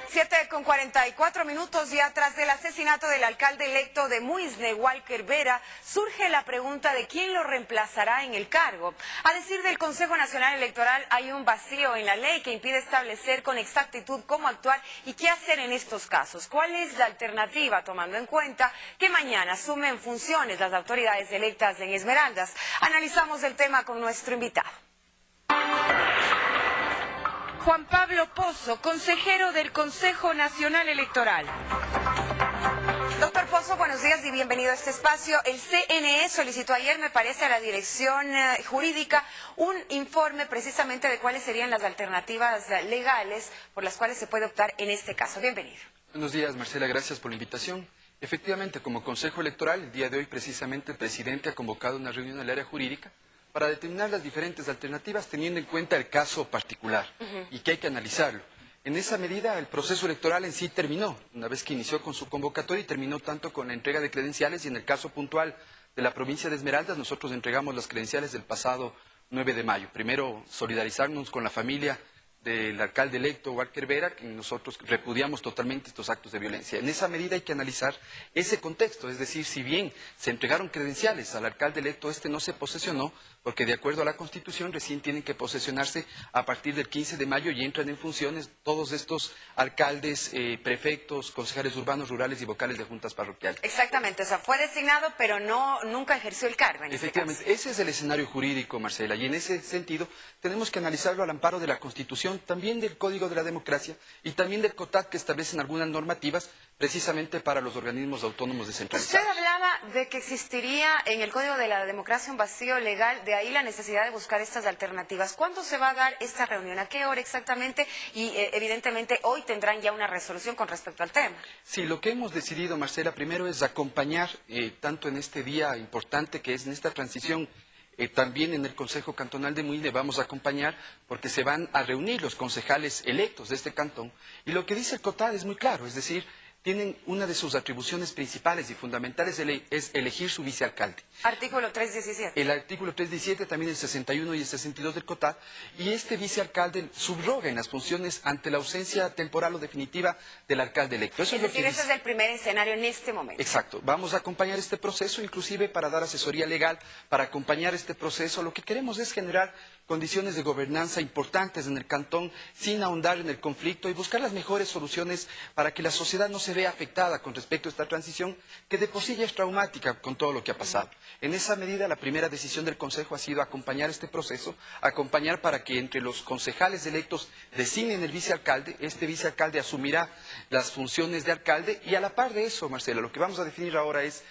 7:44 ya tras el asesinato del alcalde electo de Muisne, Walker Vera, surge la pregunta de quién lo reemplazará en el cargo. A decir del Consejo Nacional Electoral, hay un vacío en la ley que impide establecer con exactitud cómo actuar y qué hacer en estos casos. ¿Cuál es la alternativa, tomando en cuenta que mañana asumen funciones las autoridades electas en Esmeraldas? Analizamos el tema con nuestro invitado. Juan Pablo Pozo, consejero del Consejo Nacional Electoral. Doctor Pozo, buenos días y bienvenido a este espacio. El CNE solicitó ayer, me parece, a la Dirección Jurídica un informe precisamente de cuáles serían las alternativas legales por las cuales se puede optar en este caso. Bienvenido. Buenos días, Marcela, gracias por la invitación. Efectivamente, como Consejo Electoral, el día de hoy precisamente el presidente ha convocado una reunión del área jurídica para determinar las diferentes alternativas teniendo en cuenta el caso particular y que hay que analizarlo. En esa medida, el proceso electoral en sí terminó, una vez que inició con su convocatoria y terminó tanto con la entrega de credenciales y en el caso puntual de la provincia de Esmeraldas, nosotros entregamos las credenciales del pasado 9 de mayo. Primero, solidarizarnos con la familia del alcalde electo Walker Vera, que nosotros repudiamos totalmente estos actos de violencia. En esa medida hay que analizar ese contexto, es decir, si bien se entregaron credenciales al alcalde electo, este no se posesionó, porque de acuerdo a la Constitución recién tienen que posesionarse a partir del 15 de mayo y entran en funciones todos estos alcaldes, prefectos, concejales urbanos, rurales y vocales de juntas parroquiales. Exactamente, o sea, fue designado, pero nunca ejerció el cargo en Efectivamente, este caso. ese es el escenario jurídico, Marcela, y en ese sentido tenemos que analizarlo al amparo de la Constitución, también del Código de la Democracia y también del COTAD, que establecen algunas normativas precisamente para los organismos autónomos descentralizados. Usted hablaba de que existiría en el Código de la Democracia un vacío legal, de ahí la necesidad de buscar estas alternativas. ¿Cuándo se va a dar esta reunión? ¿A qué hora exactamente? Y evidentemente hoy tendrán ya una resolución con respecto al tema. Sí, lo que hemos decidido, Marcela, primero es acompañar tanto en este día importante que es en esta transición. También en el Consejo Cantonal de Muisne vamos a acompañar porque se van a reunir los concejales electos de este cantón y lo que dice el COTAD es muy claro, es decir, tienen una de sus atribuciones principales y fundamentales es elegir su vicealcalde. Artículo 317. El artículo 317, también el 61 y el 62 del COTAD, y este vicealcalde subroga en las funciones ante la ausencia temporal o definitiva del alcalde electo. Eso es decir, ese es el primer escenario en este momento. Exacto. Vamos a acompañar este proceso, inclusive para dar asesoría legal, para acompañar este proceso. Lo que queremos es generar condiciones de gobernanza importantes en el cantón, sin ahondar en el conflicto y buscar las mejores soluciones para que la sociedad no se vea afectada con respecto a esta transición, que de por sí ya es traumática con todo lo que ha pasado. En esa medida, la primera decisión del Consejo ha sido acompañar este proceso, acompañar para que entre los concejales electos designen el vicealcalde, este vicealcalde asumirá las funciones de alcalde y a la par de eso, Marcela, lo que vamos a definir ahora es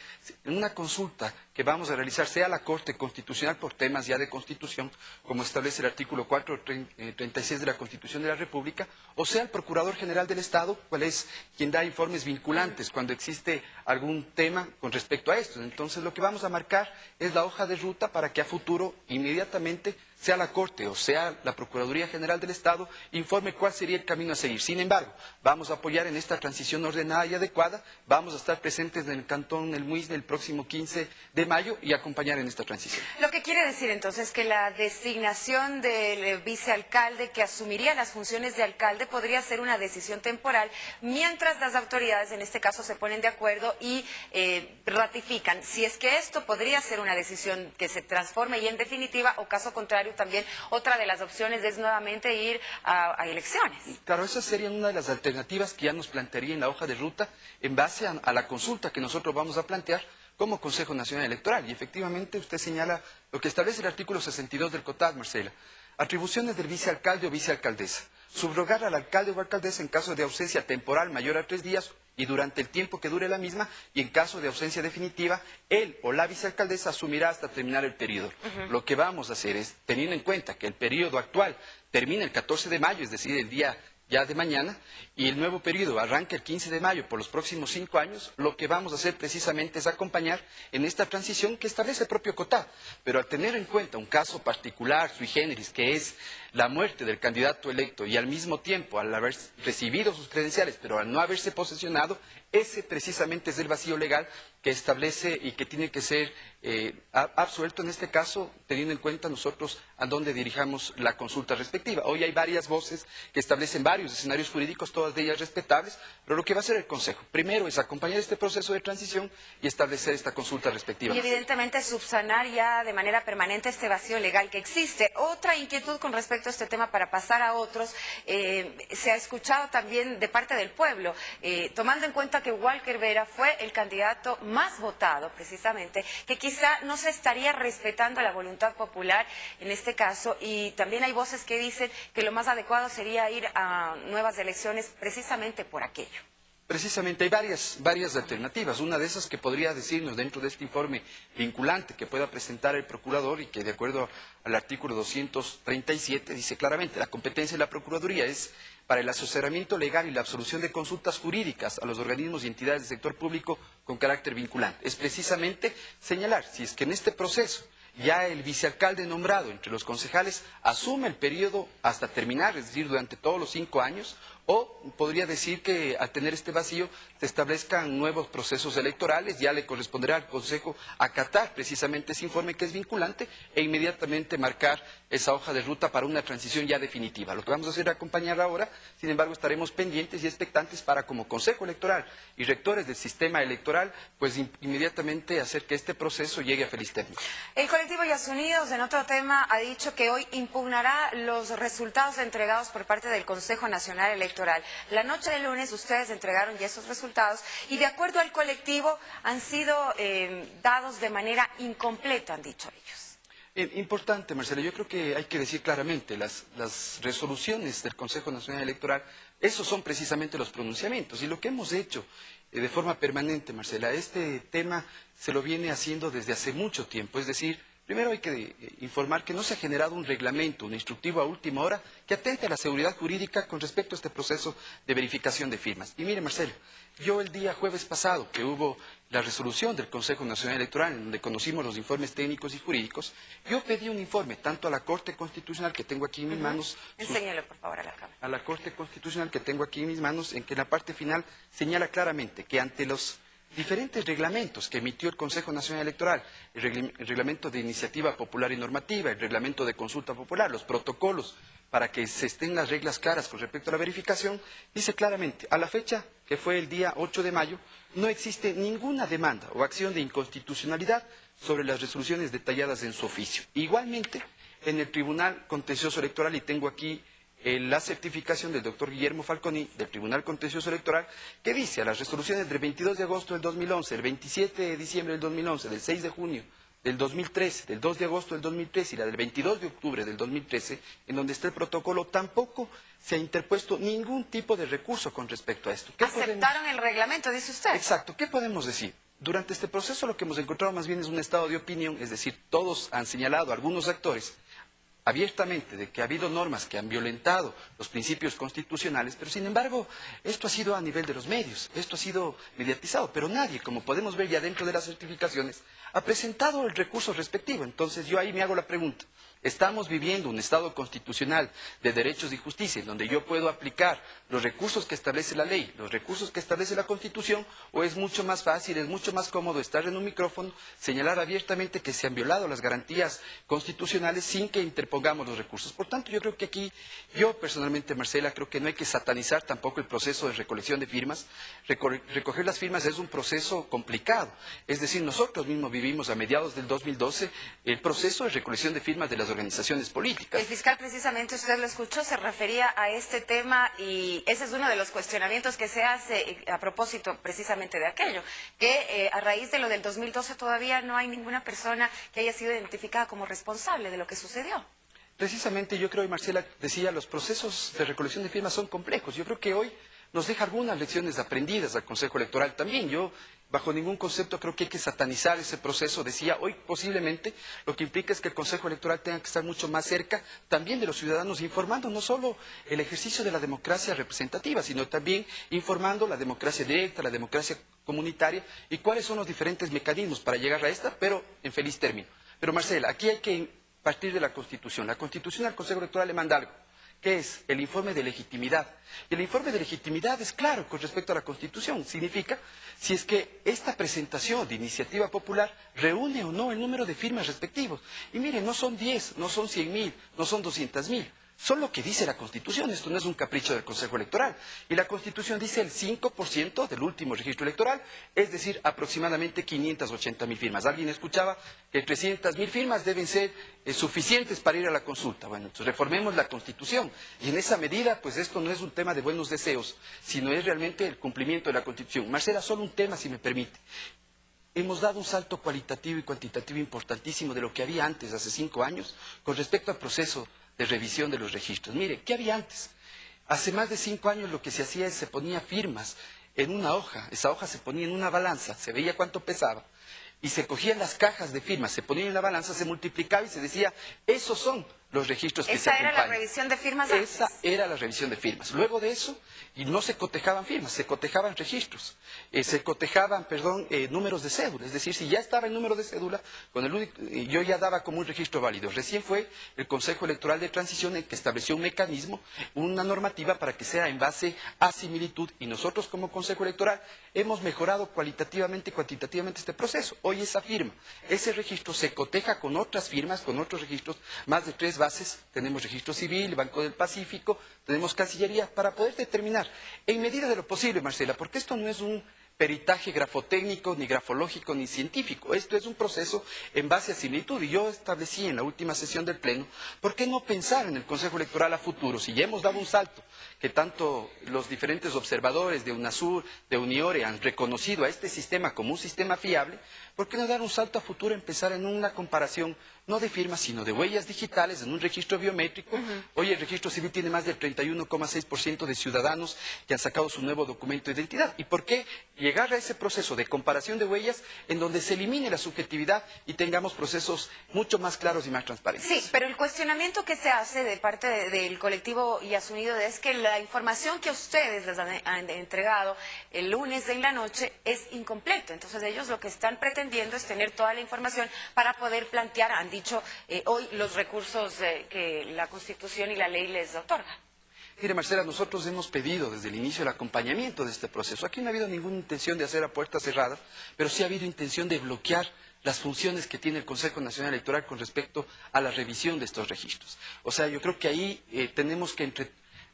una consulta que vamos a realizar, sea la Corte Constitucional por temas ya de Constitución, como establece el artículo 436 de la Constitución de la República, o sea el Procurador General del Estado, cual es quien da informes vinculantes cuando existe algún tema con respecto a esto. Entonces lo que vamos a marcar es la hoja de ruta para que a futuro inmediatamente sea la Corte o sea la Procuraduría General del Estado informe cuál sería el camino a seguir. Sin embargo, vamos a apoyar en esta transición ordenada y adecuada, vamos a estar presentes en el Cantón El Muisne el próximo 15 de mayo y acompañar en esta transición. Lo que quiere decir entonces que la designación del vicealcalde que asumiría las funciones de alcalde podría ser una decisión temporal mientras las autoridades en este caso se ponen de acuerdo y ratifican si es que esto podría ser una decisión que se transforme y en definitiva o caso contrario también otra de las opciones es nuevamente ir a elecciones. Claro, esa sería una de las alternativas que ya nos plantearía en la hoja de ruta en base a la consulta que nosotros vamos a plantear como Consejo Nacional Electoral. Y efectivamente usted señala lo que establece el artículo 62 del COTAD, Marcela. Atribuciones del vicealcalde o vicealcaldesa. Subrogar al alcalde o alcaldesa en caso de ausencia temporal mayor a 3 días y durante el tiempo que dure la misma, y en caso de ausencia definitiva, él o la vicealcaldesa asumirá hasta terminar el periodo. Lo que vamos a hacer es, teniendo en cuenta que el periodo actual termina el 14 de mayo, es decir, el día ya de mañana, y el nuevo periodo arranca el 15 de mayo por los próximos 5 años, lo que vamos a hacer precisamente es acompañar en esta transición que establece el propio COTAD. Pero al tener en cuenta un caso particular, sui generis, que es la muerte del candidato electo y al mismo tiempo al haber recibido sus credenciales, pero al no haberse posesionado, ese precisamente es el vacío legal que establece y que tiene que ser absuelto en este caso, teniendo en cuenta nosotros a dónde dirijamos la consulta respectiva. Hoy hay varias voces que establecen varios escenarios jurídicos, todas de ellas respetables, pero lo que va a hacer el Consejo, primero es acompañar este proceso de transición y establecer esta consulta respectiva. Y evidentemente subsanar ya de manera permanente este vacío legal que existe. Otra inquietud con respecto a este tema para pasar a otros, se ha escuchado también de parte del pueblo, tomando en cuenta que Walker Vera fue el candidato más votado precisamente, que quizá no se estaría respetando la voluntad popular en este caso, y también hay voces que dicen que lo más adecuado sería ir a nuevas elecciones precisamente por aquello. Precisamente hay varias alternativas. Una de esas que podría decirnos dentro de este informe vinculante que pueda presentar el procurador y que de acuerdo al artículo 237 dice claramente la competencia de la Procuraduría es para el asesoramiento legal y la absolución de consultas jurídicas a los organismos y entidades del sector público con carácter vinculante. Es precisamente señalar si es que en este proceso ya el vicealcalde nombrado entre los concejales asume el periodo hasta terminar, es decir, durante todos los 5 años, o podría decir que al tener este vacío se establezcan nuevos procesos electorales, ya le corresponderá al Consejo acatar precisamente ese informe que es vinculante e inmediatamente marcar esa hoja de ruta para una transición ya definitiva. Lo que vamos a hacer es acompañar ahora, sin embargo estaremos pendientes y expectantes para como Consejo Electoral y rectores del sistema electoral, pues inmediatamente hacer que este proceso llegue a feliz término. El colectivo Yas Unidos, en otro tema, ha dicho que hoy impugnará los resultados entregados por parte del Consejo Nacional Electoral. La noche del lunes ustedes entregaron ya esos resultados y de acuerdo al colectivo han sido dados de manera incompleta, han dicho ellos. Importante, Marcela, yo creo que hay que decir claramente, las resoluciones del Consejo Nacional Electoral, esos son precisamente los pronunciamientos. Y lo que hemos hecho de forma permanente, Marcela, este tema se lo viene haciendo desde hace mucho tiempo. Es decir, primero hay que informar que no se ha generado un reglamento, un instructivo a última hora que atente a la seguridad jurídica con respecto a este proceso de verificación de firmas. Y mire, Marcelo, yo el día jueves pasado, que hubo la resolución del Consejo Nacional Electoral, en donde conocimos los informes técnicos y jurídicos, yo pedí un informe tanto a la Corte Constitucional, que tengo aquí en mis manos. Enséñalo, por favor, a la cámara. A la Corte Constitucional, que tengo aquí en mis manos, en que en la parte final señala claramente que ante los diferentes reglamentos que emitió el Consejo Nacional Electoral, el reglamento de iniciativa popular y normativa, el reglamento de consulta popular, los protocolos para que se estén las reglas claras con respecto a la verificación, dice claramente, a la fecha que fue el día 8 de mayo, no existe ninguna demanda o acción de inconstitucionalidad sobre las resoluciones detalladas en su oficio. Igualmente, en el Tribunal Contencioso Electoral, y tengo aquí la certificación del doctor Guillermo Falconi del Tribunal Contencioso Electoral, que dice a las resoluciones del 22 de agosto del 2011, el 27 de diciembre del 2011, del 6 de junio del 2013, del 2 de agosto del 2013 y la del 22 de octubre del 2013, en donde está el protocolo, tampoco se ha interpuesto ningún tipo de recurso con respecto a esto. ¿Aceptaron el reglamento, dice usted? Exacto. ¿Qué podemos decir? Durante este proceso lo que hemos encontrado más bien es un estado de opinión, es decir, todos han señalado, algunos actores, abiertamente de que ha habido normas que han violentado los principios constitucionales, pero sin embargo esto ha sido a nivel de los medios, esto ha sido mediatizado, pero nadie, como podemos ver ya dentro de las certificaciones, ha presentado el recurso respectivo. Entonces yo ahí me hago la pregunta, ¿estamos viviendo un Estado constitucional de derechos y justicia en donde yo puedo aplicar los recursos que establece la ley, los recursos que establece la Constitución, o es mucho más fácil, es mucho más cómodo estar en un micrófono, señalar abiertamente que se han violado las garantías constitucionales sin que interpongamos los recursos? Por tanto, yo creo que aquí, yo personalmente, Marcela, creo que no hay que satanizar tampoco el proceso de recolección de firmas. Recoger las firmas es un proceso complicado, es decir, nosotros mismos vivimos a mediados del 2012 el proceso de recolección de firmas de las organizaciones políticas. El fiscal, precisamente, usted lo escuchó, se refería a este tema y ese es uno de los cuestionamientos que se hace a propósito precisamente de aquello, que a raíz de lo del 2012 todavía no hay ninguna persona que haya sido identificada como responsable de lo que sucedió. Precisamente yo creo, y Marcela decía, los procesos de recolección de firmas son complejos. Yo creo que hoy nos deja algunas lecciones aprendidas al Consejo Electoral también. Yo, bajo ningún concepto, creo que hay que satanizar ese proceso. Decía, hoy posiblemente lo que implica es que el Consejo Electoral tenga que estar mucho más cerca también de los ciudadanos, informando no solo el ejercicio de la democracia representativa, sino también informando la democracia directa, la democracia comunitaria y cuáles son los diferentes mecanismos para llegar a esta, pero en feliz término. Pero Marcela, aquí hay que partir de la Constitución. La Constitución al Consejo Electoral le manda algo, que es el informe de legitimidad. Y el informe de legitimidad es claro con respecto a la Constitución. Significa si es que esta presentación de iniciativa popular reúne o no el número de firmas respectivos. Y miren, no son 10, no son 100.000, no son 200.000. Son lo que dice la Constitución, esto no es un capricho del Consejo Electoral. Y la Constitución dice el 5% del último registro electoral, es decir, aproximadamente 580.000 firmas. Alguien escuchaba que 300.000 firmas deben ser suficientes para ir a la consulta. Bueno, entonces reformemos la Constitución. Y en esa medida, pues esto no es un tema de buenos deseos, sino es realmente el cumplimiento de la Constitución. Marcela, solo un tema, si me permite. Hemos dado un salto cualitativo y cuantitativo importantísimo de lo que había antes, hace 5 años, con respecto al proceso de revisión de los registros. Mire, ¿qué había antes? Hace más de 5 años lo que se hacía es se ponía firmas en una hoja, esa hoja se ponía en una balanza, se veía cuánto pesaba, y se cogían las cajas de firmas, se ponían en la balanza, se multiplicaba y se decía, esos son los registros que se acompañan. ¿Esa era la revisión de firmas antes? Esa era la revisión de firmas. Luego de eso, y no se cotejaban firmas, se cotejaban registros, se cotejaban, números de cédula. Es decir, si ya estaba el número de cédula, yo ya daba como un registro válido. Recién fue el Consejo Electoral de Transición el que estableció un mecanismo, una normativa para que sea en base a similitud. Y nosotros como Consejo Electoral hemos mejorado cualitativamente y cuantitativamente este proceso. Hoy esa firma, ese registro se coteja con otras firmas, con otros registros, más de 3 bases. Tenemos registro civil, Banco del Pacífico, tenemos Cancillería, para poder determinar, en medida de lo posible, Marcela, porque esto no es un peritaje grafotécnico, ni grafológico, ni científico. Esto es un proceso en base a similitud. Y yo establecí en la última sesión del Pleno, ¿por qué no pensar en el Consejo Electoral a futuro? Si ya hemos dado un salto, que tanto los diferentes observadores de UNASUR, de UNIORE han reconocido a este sistema como un sistema fiable, ¿por qué no dar un salto a futuro, empezar en una comparación no de firmas, sino de huellas digitales en un registro biométrico? Hoy el registro civil tiene más del 31,6% de ciudadanos que han sacado su nuevo documento de identidad. ¿Y por qué llegar a ese proceso de comparación de huellas en donde se elimine la subjetividad y tengamos procesos mucho más claros y más transparentes? Sí, pero el cuestionamiento que se hace de parte del colectivo Yasunido es que la información que ustedes les han entregado el lunes en la noche es incompleta. Entonces ellos lo que están pretendiendo es tener toda la información para poder plantear, han dicho hoy, los recursos que la Constitución y la ley les otorga. Mire, Marcela, nosotros hemos pedido desde el inicio el acompañamiento de este proceso. Aquí no ha habido ninguna intención de hacer a puertas cerradas, pero sí ha habido intención de bloquear las funciones que tiene el Consejo Nacional Electoral con respecto a la revisión de estos registros. O sea, yo creo que ahí tenemos que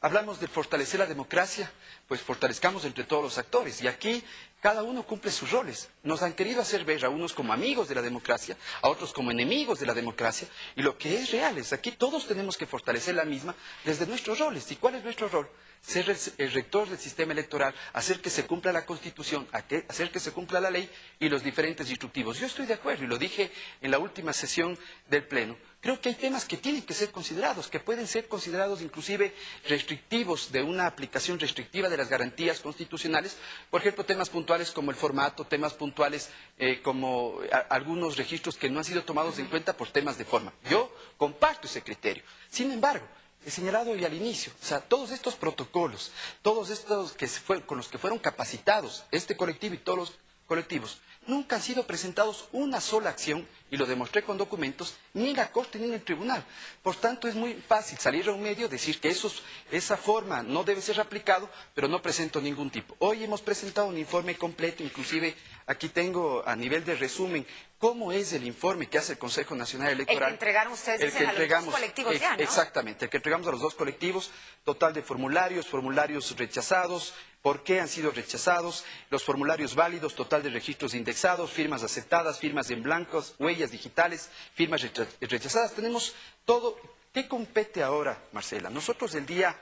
hablamos de fortalecer la democracia, pues fortalezcamos entre todos los actores. Y aquí cada uno cumple sus roles. Nos han querido hacer ver a unos como amigos de la democracia, a otros como enemigos de la democracia. Y lo que es real es aquí todos tenemos que fortalecer la misma desde nuestros roles. ¿Y cuál es nuestro rol? Ser el rector del sistema electoral, hacer que se cumpla la Constitución, hacer que se cumpla la ley y los diferentes instructivos. Yo estoy de acuerdo y lo dije en la última sesión del Pleno. Creo que hay temas que tienen que ser considerados, que pueden ser considerados inclusive restrictivos, de una aplicación restrictiva de las garantías constitucionales. Por ejemplo, temas puntuales como el formato, temas puntuales como algunos registros que no han sido tomados en cuenta por temas de forma. Yo comparto ese criterio. Sin embargo, he señalado hoy al inicio, o sea, todos estos protocolos, todos estos con los que fueron capacitados este colectivo y todos los colectivos, nunca han sido presentados una sola acción, y lo demostré con documentos, ni en la Corte ni en el Tribunal. Por tanto, es muy fácil salir a un medio, decir que esa forma no debe ser aplicado, pero no presento ningún tipo. Hoy hemos presentado un informe completo, inclusive aquí tengo a nivel de resumen cómo es el informe que hace el Consejo Nacional Electoral. El que entregaron ustedes dicen, a los dos colectivos ya, ¿no? Exactamente, el que entregamos a los dos colectivos, total de formularios rechazados, por qué han sido rechazados, los formularios válidos, total de registros indexados, firmas aceptadas, firmas en blancos, huellas digitales, firmas rechazadas. Tenemos todo. ¿Qué compete ahora, Marcela? Nosotros el día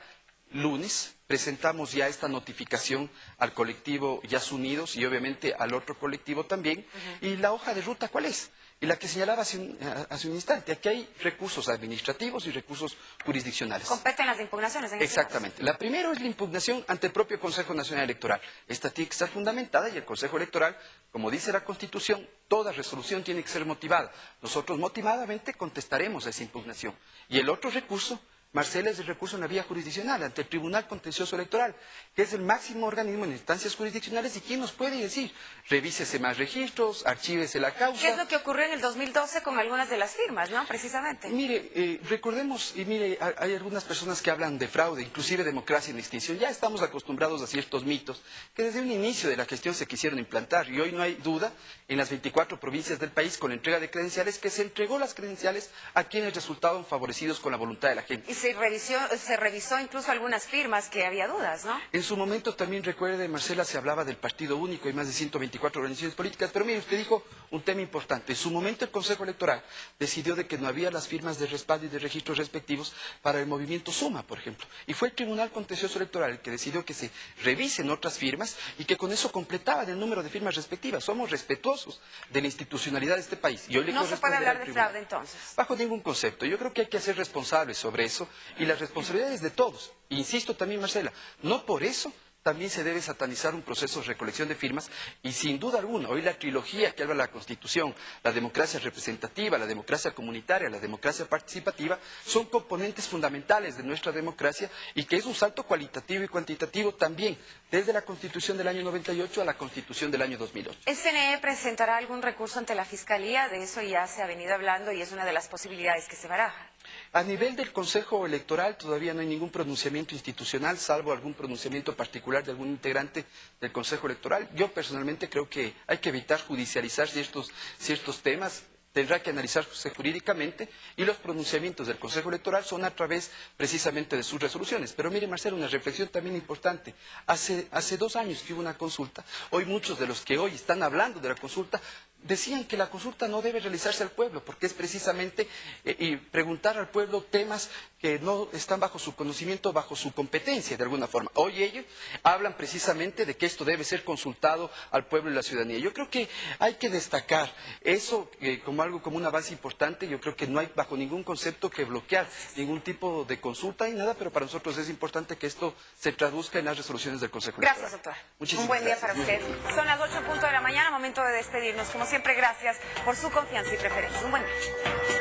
lunes presentamos ya esta notificación al colectivo Yasunidos y obviamente al otro colectivo también. ¿Y la hoja de ruta cuál es? Y la que señalaba hace un instante, aquí hay recursos administrativos y recursos jurisdiccionales. Competen las impugnaciones en Exactamente. La primera es la impugnación ante el propio Consejo Nacional Electoral. Esta tiene que estar fundamentada y el Consejo Electoral, como dice la Constitución, toda resolución tiene que ser motivada. Nosotros motivadamente contestaremos a esa impugnación. Y el otro recurso Marcela, es el recurso en la vía jurisdiccional ante el Tribunal Contencioso Electoral, que es el máximo organismo en instancias jurisdiccionales y quien nos puede decir, revísese más registros, archívese la causa. ¿Qué es lo que ocurrió en el 2012 con algunas de las firmas, no? Precisamente. Mire, recordemos, y mire, hay algunas personas que hablan de fraude, inclusive democracia en extinción. Ya estamos acostumbrados a ciertos mitos que desde un inicio de la gestión se quisieron implantar y hoy no hay duda en las 24 provincias del país con la entrega de credenciales que se entregó las credenciales a quienes resultaban favorecidos con la voluntad de la gente. Y se revisó incluso algunas firmas que había dudas, ¿no? En su momento también recuerde, Marcela, se hablaba del partido único y más de 124 organizaciones políticas, pero mire, usted dijo un tema importante. En su momento el Consejo Electoral decidió de que no había las firmas de respaldo y de registros respectivos para el movimiento Suma, por ejemplo. Y fue el Tribunal Contencioso Electoral el que decidió que se revisen otras firmas y que con eso completaban el número de firmas respectivas. Somos respetuosos de la institucionalidad de este país. Y hoy le No se puede corresponderá hablar al de tribunal. fraude entonces. Bajo ningún concepto. Yo creo que hay que ser responsables sobre eso y las responsabilidades de todos. Insisto también, Marcela, no por eso también se debe satanizar un proceso de recolección de firmas y sin duda alguna, hoy la trilogía que habla de la Constitución, la democracia representativa, la democracia comunitaria, la democracia participativa, son componentes fundamentales de nuestra democracia y que es un salto cualitativo y cuantitativo también, desde la Constitución del año 98 a la Constitución del año 2008. ¿El CNE presentará algún recurso ante la Fiscalía? De eso ya se ha venido hablando y es una de las posibilidades que se baraja. A nivel del Consejo Electoral todavía no hay ningún pronunciamiento institucional, salvo algún pronunciamiento particular de algún integrante del Consejo Electoral. Yo personalmente creo que hay que evitar judicializar ciertos temas. Tendrá que analizarse jurídicamente y los pronunciamientos del Consejo Electoral son a través precisamente de sus resoluciones. Pero mire, Marcelo, una reflexión también importante. Hace 2 años que hubo una consulta. Hoy muchos de los que hoy están hablando de la consulta decían que la consulta no debe realizarse al pueblo, porque es precisamente y preguntar al pueblo temas que no están bajo su conocimiento, bajo su competencia de alguna forma. Hoy ellos hablan precisamente de que esto debe ser consultado al pueblo y la ciudadanía. Yo creo que hay que destacar eso como algo, como un avance importante. Yo creo que no hay bajo ningún concepto que bloquear ningún tipo de consulta y nada, pero para nosotros es importante que esto se traduzca en las resoluciones del Consejo Electoral. Gracias, doctor. Muchísimas Un buen día gracias. para usted. Son las 8:00 de la mañana, momento de despedirnos. Como siempre, gracias por su confianza y preferencia. Un buen día.